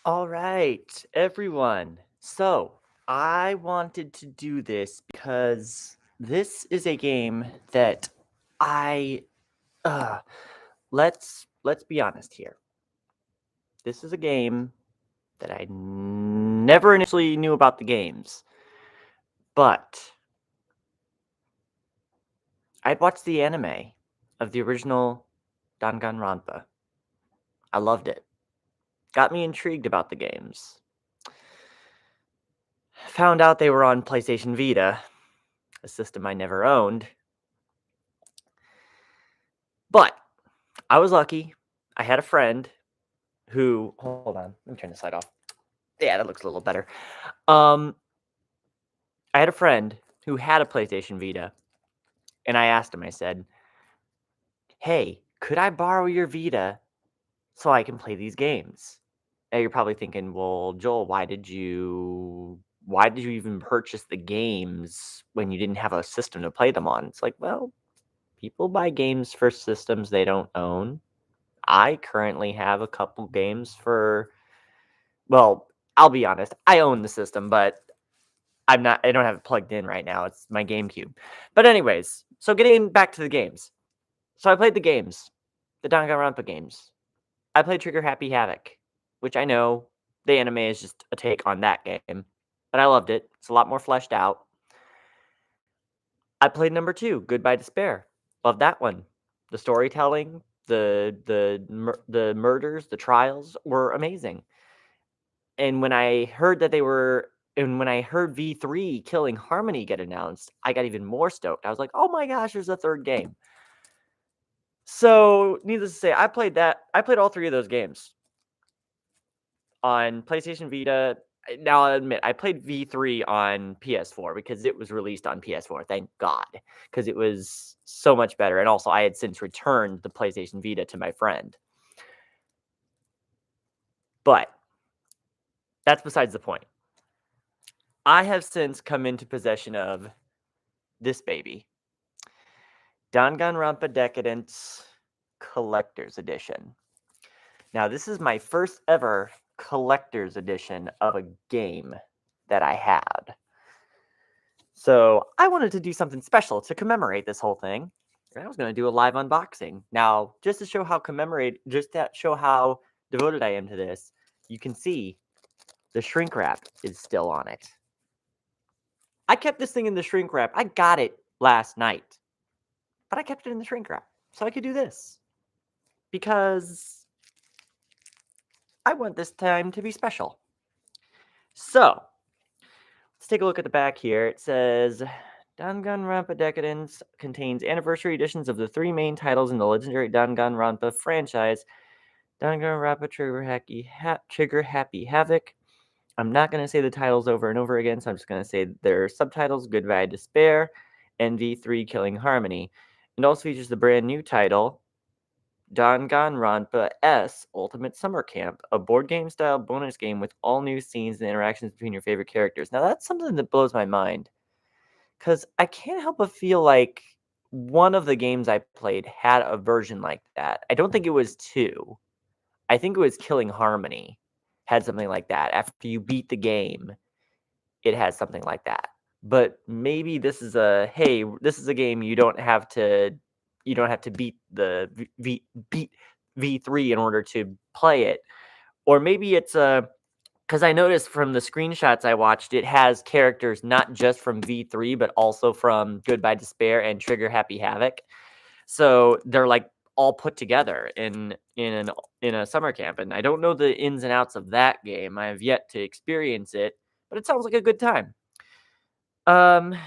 All right, everyone. So, I wanted to do this because this is a game that I uh let's be honest here. This is a game that I never initially knew about the games. But I'd watched the anime of the original Danganronpa. I loved it. Got me intrigued about the games. Found out they were on PlayStation Vita, a system I never owned. But I was lucky. I had a friend who hold on, let me turn this light off. Yeah, that looks a little better. Um, I had a friend who had a PlayStation Vita, and I asked him, I said, "Hey, could I borrow your Vita so I can play these games?" Now you're probably thinking, "Well, Joel, why did you even purchase the games when you didn't have a system to play them on?" It's like, well, people buy games for systems they don't own. I currently have a couple games for well, I'll be honest, I own the system, but I don't have it plugged in right now. It's my GameCube. But anyways, so getting back to the games. So I played the games, the Danganronpa games. I played Trigger Happy Havoc, which I know the anime is just a take on that game, but I loved it. It's a lot more fleshed out. I played number 2, Goodbye Despair. Loved that one. The storytelling, the murders, the trials were amazing. And when I heard V3 Killing Harmony get announced, I got even more stoked. I was like, "Oh my gosh, there's a third game." So, needless to say, I played that. I played all 3 of those games on PlayStation Vita. Now, I'll admit, I played V3 on PS4 because it was released on PS4, thank God, because it was so much better, and also I had since returned the PlayStation Vita to my friend. But that's besides the point. I have since come into possession of this baby. Danganronpa Decadence Collector's Edition. Now, this is my first ever collector's edition of a game that I had. So I wanted to do something special to commemorate this whole thing. And I was going to do a live unboxing. Now, just to show how devoted I am to this, you can see the shrink wrap is still on it. I kept this thing in the shrink wrap. I got it last night, but I kept it in the shrink wrap so I could do this because I want this time to be special. So, let's take a look at the back here. It says, Danganronpa Decadence contains anniversary editions of the 3 main titles in the legendary Danganronpa franchise. Danganronpa Trigger Happy Havoc. I'm not going to say the titles over and over again, so I'm just going to say their subtitles, Goodbye Despair, and V3 Killing Harmony. It also features the brand new title, Danganronpa S Ultimate Summer Camp, a board game style bonus game with all new scenes and interactions between your favorite characters. Now, that's something that blows my mind because I can't help but feel like one of the games I played had a version like that. I don't think it was 2. I think it was Killing Harmony had something like that. After you beat the game, it has something like that. But maybe this is this is a game you don't have to beat the beat V3 in order to play it. Or maybe it's because I noticed from the screenshots I watched, it has characters not just from V3, but also from Goodbye Despair and Trigger Happy Havoc. So they're like all put together in a summer camp, and I don't know the ins and outs of that game. I have yet to experience it, but it sounds like a good time.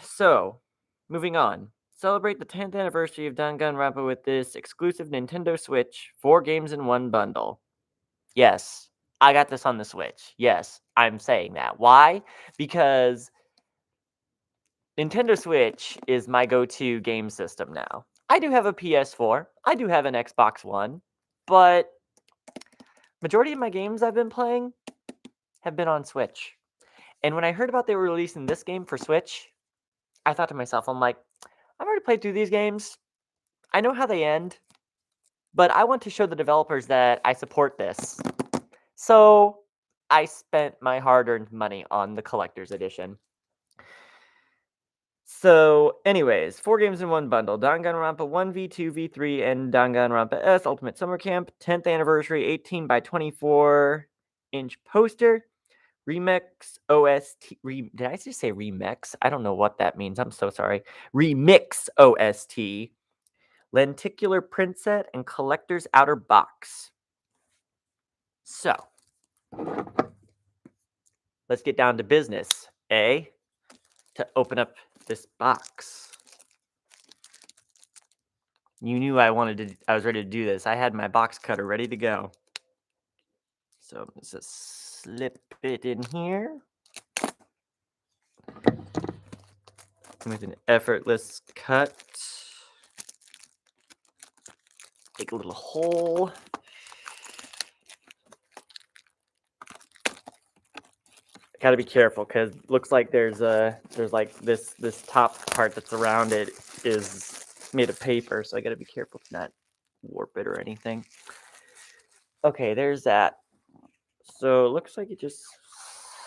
So moving on. Celebrate the 10th anniversary of Danganronpa with this exclusive Nintendo Switch 4 games in one bundle. Yes, I got this on the Switch. Yes, I'm saying that. Why? Because Nintendo Switch is my go-to game system now. I do have a PS4. I do have an Xbox One, but majority of my games I've been playing have been on Switch. And when I heard about they were releasing this game for Switch, I thought to myself, I'm like, I've already played through these games. I know how they end, but I want to show the developers that I support this. So I spent my hard-earned money on the collector's edition. So, anyways, 4 games in one bundle. Danganronpa 1, V2, V3, and Danganronpa S Ultimate Summer Camp. 10th anniversary, 18 by 24-inch poster. Remix OST. Did I just say remix? I don't know what that means. I'm so sorry. Remix OST. Lenticular print set and collector's outer box. So, let's get down to business. To open up this box. You knew I was ready to do this. I had my box cutter ready to go. So let's just slip it in here. With an effortless cut. Make a little hole. Gotta be careful because it looks like there's like this top part that's around it is made of paper, so I gotta be careful to not warp it or anything. Okay, there's that. So it looks like it just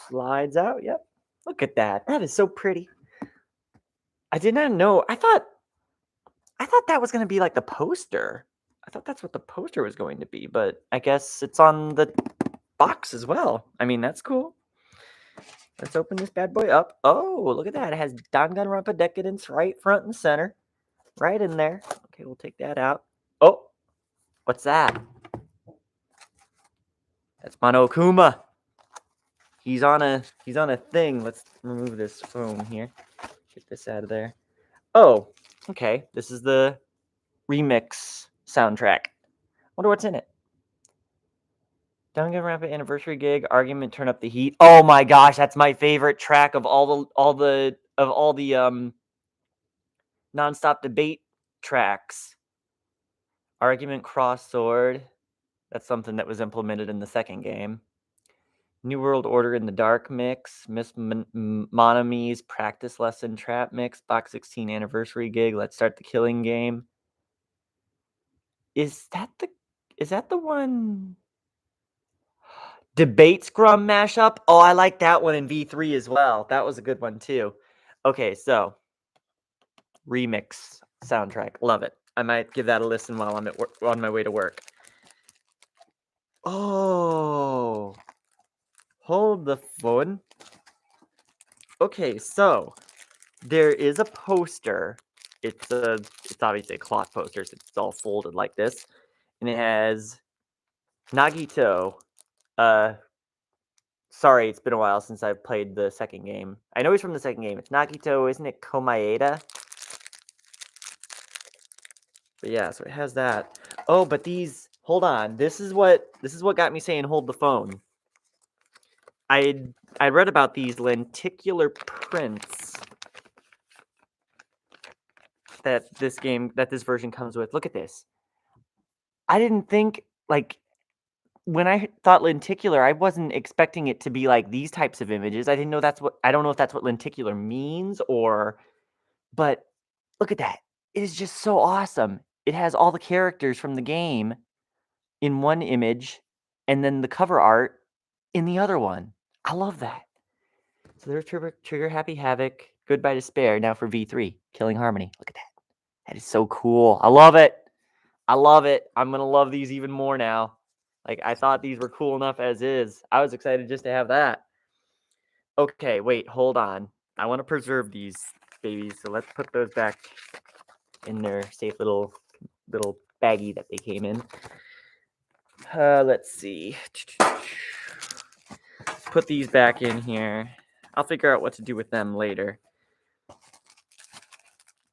slides out. Yep. Look at that. That is so pretty. I did not know. I thought that was gonna be like the poster. I thought that's what the poster was going to be, but I guess it's on the box as well. I mean, that's cool. Let's open this bad boy up. Oh, look at that. It has Danganronpa Decadence right front and center. Right in there. Okay, we'll take that out. Oh, what's that? That's Monokuma. He's on a thing. Let's remove this foam here. Get this out of there. Oh, okay. This is the remix soundtrack. Wonder what's in it. Danganronpa anniversary gig, argument, turn up the heat. Oh my gosh, that's my favorite track of all the nonstop debate tracks. Argument, cross sword. That's something that was implemented in the second game. New World Order in the Dark mix. Miss Monami's practice lesson trap mix. Box 16 anniversary gig. Let's start the killing game. Is that the one? Debate Scrum mashup. Oh, I like that one in V3 as well. That was a good one too. Okay, so remix soundtrack. Love it. I might give that a listen while I'm on my way to work. Oh, hold the phone. Okay, so there is a poster. It's obviously a cloth poster, so it's all folded like this, and it has Nagito. Sorry, it's been a while since I've played the second game. I know he's from the second game. It's Nagito, isn't it? Komaeda. But yeah, so it has that. Oh, but these. Hold on. This is what got me saying hold the phone. I read about these lenticular prints that this version comes with. Look at this. I didn't think when I thought lenticular, I wasn't expecting it to be like these types of images. I don't know if that's what lenticular means but look at that. It is just so awesome. It has all the characters from the game in one image and then the cover art in the other one. I love that. So there's Trigger Happy Havoc, Goodbye Despair. Now for V3, Killing Harmony. Look at that. That is so cool. I love it. I'm going to love these even more now. I thought these were cool enough as is. I was excited just to have that. Okay, wait, hold on. I want to preserve these babies, so let's put those back in their safe little baggie that they came in. Let's see. Put these back in here. I'll figure out what to do with them later.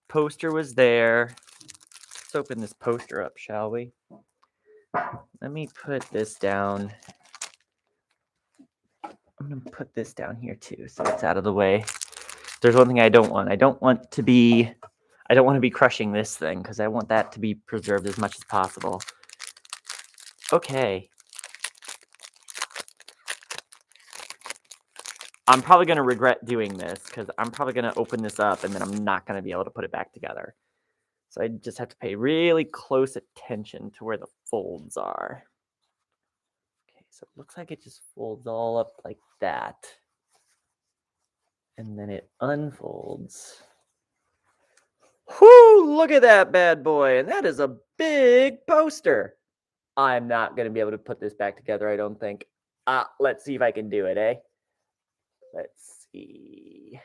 Poster was there. Let's open this poster up, shall we? Let me put this down. I'm going to put this down here too, so it's out of the way. There's one thing I don't want. I don't want to be crushing this thing because I want that to be preserved as much as possible. Okay. I'm probably going to regret doing this because I'm probably going to open this up and then I'm not going to be able to put it back together. So I just have to pay really close attention to where the folds are. Okay, so it looks like it just folds all up like that. And then it unfolds. Whoo! Look at that bad boy. And that is a big poster. I'm not going to be able to put this back together, I don't think. Let's see if I can do it, eh? Let's see.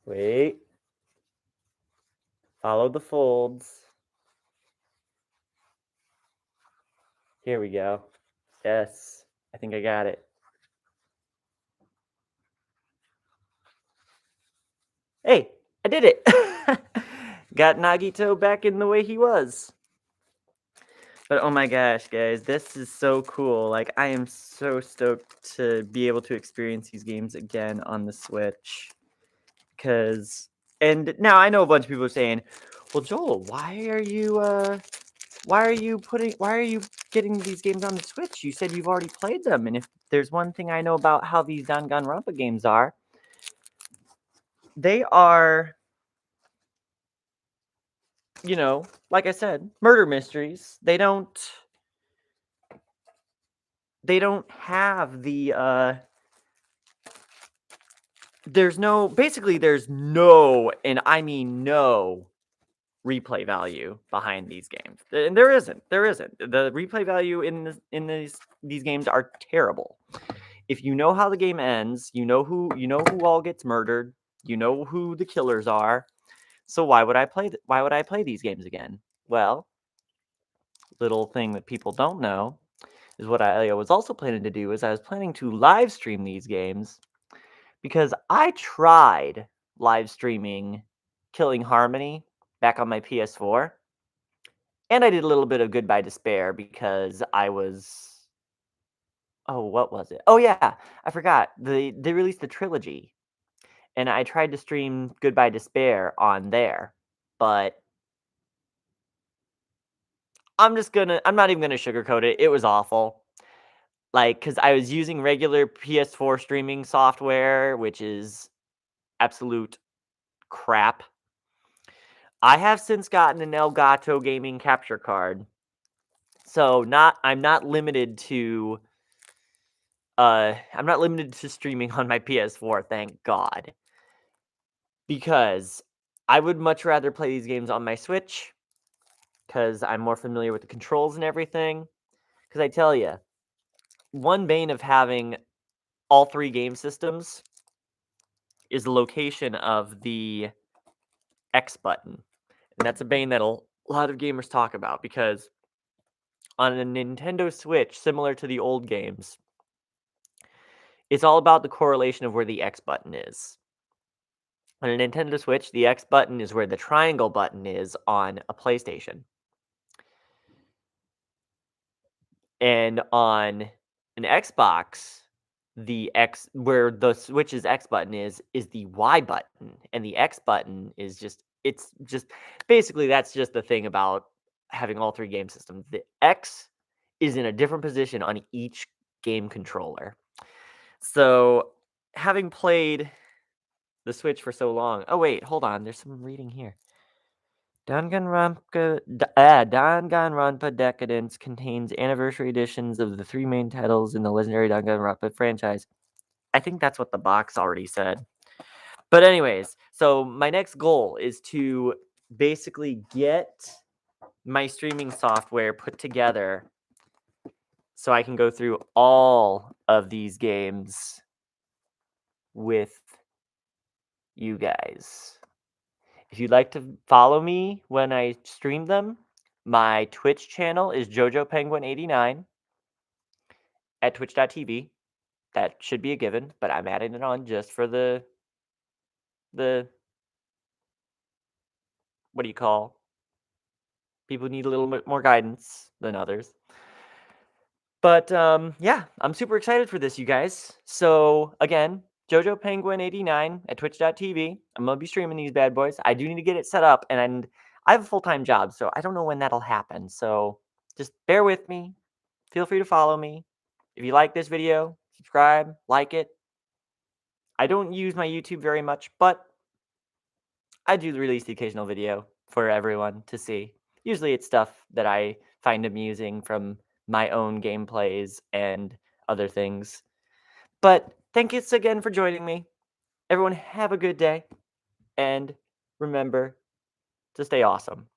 Wait. Follow the folds. Here we go. Yes, I think I got it. Hey, I did it. Got Nagito back in the way he was. But oh my gosh, guys, this is so cool. Like, I am so stoked to be able to experience these games again on the Switch. And now I know a bunch of people are saying, well, Joel, why are you getting these games on the Switch? You said you've already played them. And if there's one thing I know about how these Danganronpa games are, they are, like I said, murder mysteries. They don't have the there's no, and I mean no replay value behind these games. And there isn't. The replay value in these games are terrible. If you know how the game ends, you know who all gets murdered, you know who the killers are. So why would I play these games again? Well, little thing that people don't know is what I was also planning to do is I was planning to live stream these games because I tried live streaming Killing Harmony back on my PS4, and I did a little bit of Goodbye Despair because I was what was it? Oh yeah, I forgot. They released the trilogy, and I tried to stream Goodbye Despair on there, but I'm not even gonna sugarcoat it. It was awful. Like, because I was using regular PS4 streaming software, which is absolute crap. I have since gotten an Elgato gaming capture card. So I'm not limited to streaming on my PS4, thank God. Because I would much rather play these games on my Switch because I'm more familiar with the controls and everything. Because I tell you, one bane of having all three game systems is the location of the X button. And that's a bane that a lot of gamers talk about because on a Nintendo Switch, similar to the old games, it's all about the correlation of where the X button is. On a Nintendo Switch, the X button is where the triangle button is on a PlayStation. And on an Xbox, where the Switch's X button is the Y button, and the X button is basically that's just the thing about having all three game systems. The X is in a different position on each game controller. So, having played the Switch for so long. Oh wait, hold on. There's some reading here. Danganronpa Decadence contains anniversary editions of the three main titles in the legendary Danganronpa franchise. I think that's what the box already said. But anyways, so my next goal is to basically get my streaming software put together so I can go through all of these games with you guys. If you'd like to follow me when I stream them, my Twitch channel is JojoPenguin89 at twitch.tv. That should be a given, but I'm adding it on just for the what do you call people who need a little bit more guidance than others. But yeah, I'm super excited for this, you guys. So again, JojoPenguin89 at twitch.tv. I'm gonna be streaming these bad boys. I do need to get it set up, and I have a full-time job, so I don't know when that'll happen. So just bear with me. Feel free to follow me. If you like this video, subscribe, like it. I don't use my YouTube very much, but I do release the occasional video for everyone to see. Usually it's stuff that I find amusing from my own gameplays and other things. But thank you again for joining me. Everyone have a good day and remember to stay awesome.